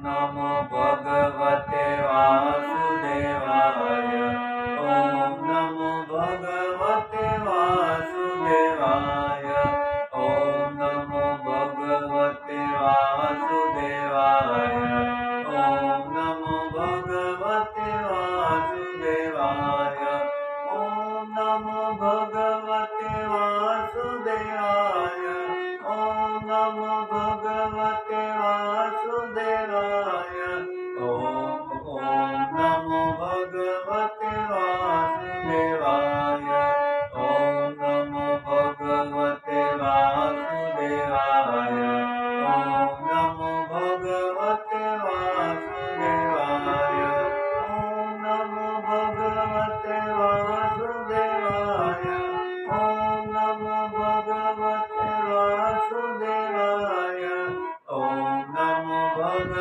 नमो भगवते वासुदेवाय। ॐ नमो भगवते वासुदेवाय। ॐ नमो भगवते वासुदेवाय। ॐ नमो भगवते वासुदेवाय। ॐ नमो भगवते वासुदेवाय। ॐ नमो भगवते वासुदेवाय। ॐ नमो भगवते वासुदेवाय। ॐ नमो भगवते वासुदेवाय। ॐ नमो भगवते वासुदेवाय। ॐ नमो भगवते वासुदेवाय। ॐ नमो भगवते वासुदेवाय। ॐ नमो भगवते